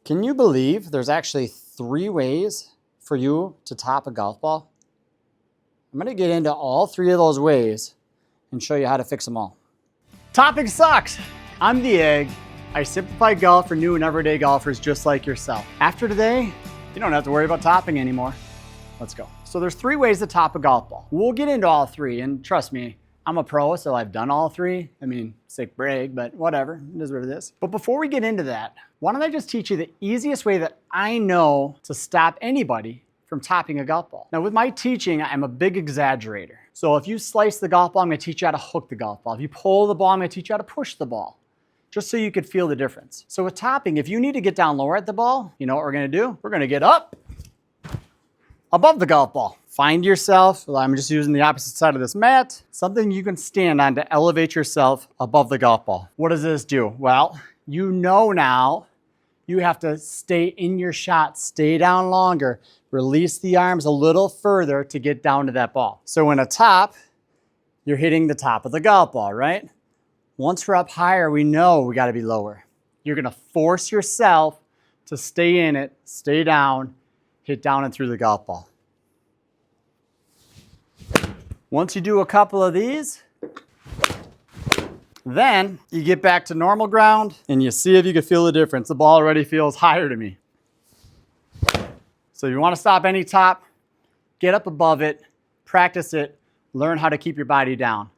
Can you believe there's actually 3 ways for you to top a golf ball? I'm going to get into all 3 of those ways and show you how to fix them all. Topping sucks! I'm the Egg. I simplify golf for new and everyday golfers just like yourself. After today, you don't have to worry about topping anymore. Let's go. So there's 3 ways to top a golf ball. We'll get into all 3, and trust me, I'm a pro, so I've done all 3. I mean, sick brag, but whatever, it is what it is. But before we get into that, why don't I just teach you the easiest way that I know to stop anybody from topping a golf ball. Now with my teaching, I'm a big exaggerator. So if you slice the golf ball, I'm gonna teach you how to hook the golf ball. If you pull the ball, I'm gonna teach you how to push the ball, just so you could feel the difference. So with topping, if you need to get down lower at the ball, you know what we're gonna do? We're gonna get up above the golf ball. Find yourself, well, I'm just using the opposite side of this mat, something you can stand on to elevate yourself above the golf ball. What does this do? Well, you know now you have to stay in your shot, stay down longer, release the arms a little further to get down to that ball. So when a top, you're hitting the top of the golf ball, right? Once we're up higher, we know we gotta be lower. You're gonna force yourself to stay in it, stay down, hit down and through the golf ball. Once you do a couple of these, then you get back to normal ground and you see if you can feel the difference. The ball already feels higher to me. So if you want to stop any top, get up above it, practice it, learn how to keep your body down.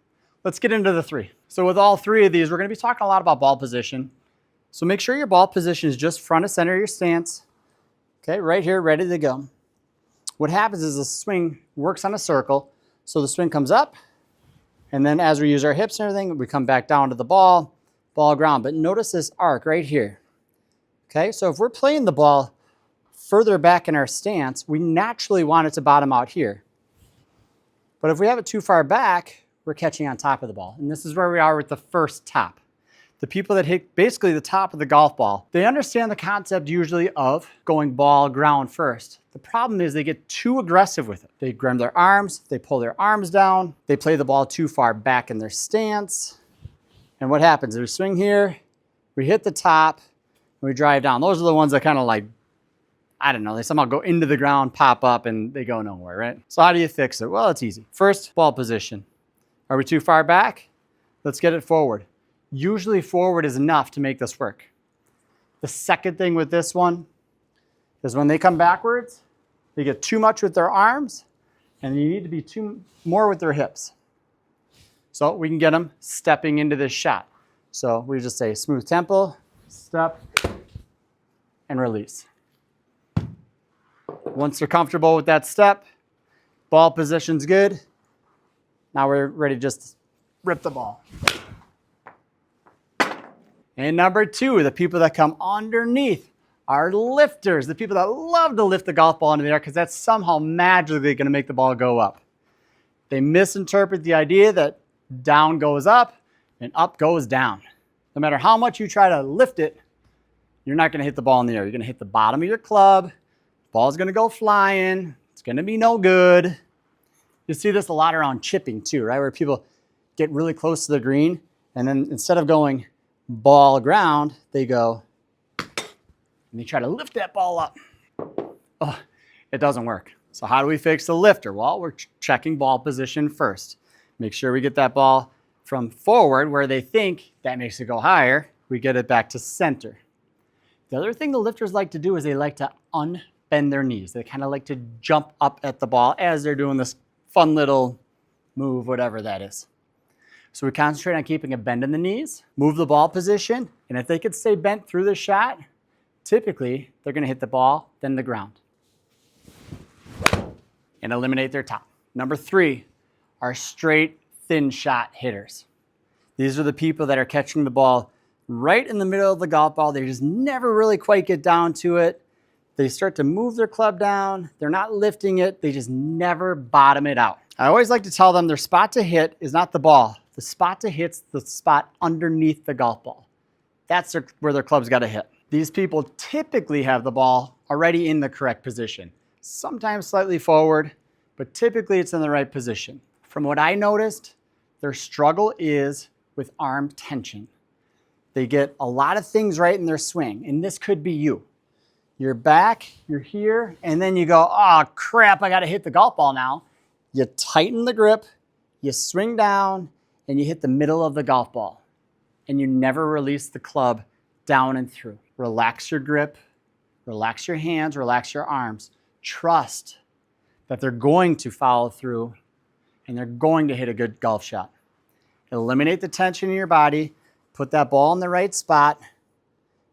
Let's get into the 3. So with all 3 of these, we're going to be talking a lot about ball position. So make sure your ball position is just front and center of your stance. Okay, right here, ready to go. What happens is the swing works on a circle. So the swing comes up, and then as we use our hips and everything, we come back down to the ball ground. But notice this arc right here. Okay, so if we're playing the ball further back in our stance, we naturally want it to bottom out here. But if we have it too far back, we're catching on top of the ball. And this is where we are with the first top. The people that hit basically the top of the golf ball, they understand the concept usually of going ball ground first. The problem is they get too aggressive with it. They grab their arms, they pull their arms down, they play the ball too far back in their stance. And what happens? We swing here, we hit the top, and we drive down. Those are the ones that kind of like, I don't know, they somehow go into the ground, pop up, and they go nowhere, right? So how do you fix it? Well, it's easy. First, ball position. Are we too far back? Let's get it forward. Usually forward is enough to make this work. The second thing with this one is when they come backwards, they get too much with their arms, and you need to be more with their hips. So we can get them stepping into this shot. So we just say smooth tempo, step, and release. Once they're comfortable with that step, ball position's good. Now we're ready to just rip the ball. And number 2, the people that come underneath are lifters, the people that love to lift the golf ball into the air because that's somehow magically going to make the ball go up. They misinterpret the idea that down goes up and up goes down. No matter how much you try to lift it, you're not going to hit the ball in the air. You're going to hit the bottom of your club. The ball's going to go flying. It's going to be no good. You see this a lot around chipping too, right? Where people get really close to the green and then instead of going ball ground, they go and they try to lift that ball up. Oh, it doesn't work. So how do we fix the lifter? Well, we're checking ball position first. Make sure we get that ball from forward where they think that makes it go higher. We get it back to center. The other thing the lifters like to do is they like to unbend their knees. They kind of like to jump up at the ball as they're doing this fun little move, whatever that is. So we concentrate on keeping a bend in the knees, move the ball position, and if they could stay bent through the shot, typically they're going to hit the ball, then the ground, and eliminate their top. Number 3 are straight, thin shot hitters. These are the people that are catching the ball right in the middle of the golf ball. They just never really quite get down to it. They start to move their club down. They're not lifting it. They just never bottom it out. I always like to tell them their spot to hit is not the ball. The spot to hit's the spot underneath the golf ball. That's where their club's got to hit. These people typically have the ball already in the correct position. Sometimes slightly forward, but typically it's in the right position. From what I noticed, their struggle is with arm tension. They get a lot of things right in their swing, and this could be you. You're back, you're here, and then you go, oh crap, I gotta hit the golf ball now. You tighten the grip, you swing down, and you hit the middle of the golf ball. And you never release the club down and through. Relax your grip, relax your hands, relax your arms. Trust that they're going to follow through and they're going to hit a good golf shot. Eliminate the tension in your body, put that ball in the right spot,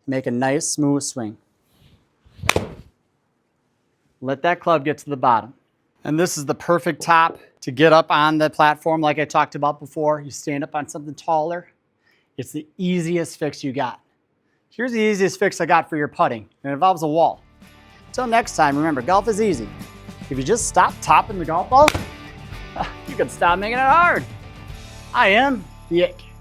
make a nice smooth swing. Let that club get to the bottom. And this is the perfect top to get up on the platform like I talked about before. You stand up on something taller. It's the easiest fix you got. Here's the easiest fix I got for your putting. It involves a wall. Until next time, remember, golf is easy. If you just stop topping the golf ball, you can stop making it hard. I am the Ick.